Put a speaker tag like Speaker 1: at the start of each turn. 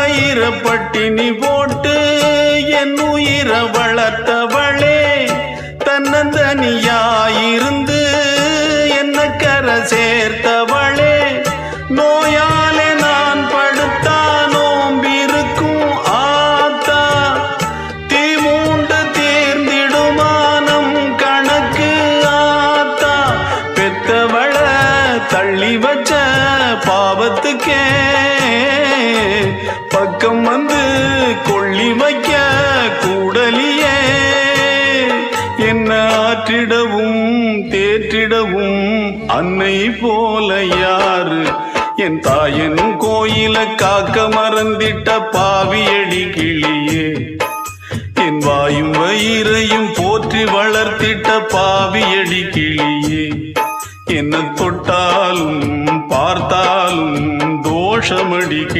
Speaker 1: வயிற பட்டினி போட்டு என் உயிர வளர்த்தவளே, தன்னந்தனியாயிருந்து என்ன கரை சேர்த்தவளே, நோயாலே நான் படுத்தா நோம்பிருக்கும் ஆத்தா, தீ மூண்டு தீர்ந்திடுமானம் கணக்கு ஆத்தா, பெத்தவள தள்ளி வச்ச பாவத்துக்கே பக்கம் வந்து கொள்ளி வைக்க கூடலியே, என்ன ஆற்றிடவும் தேற்றிடவும் அன்னை போல யாரு, என் தாயன் கோயில காக்க மறந்திட்ட பாவியடி கிளியே, என் வாயும் வயிறையும் போற்றி வளர்த்திட்ட பாவியடி கிளியே, என்ன தொட்டாலும் பார்த்தாலும் தோஷமடி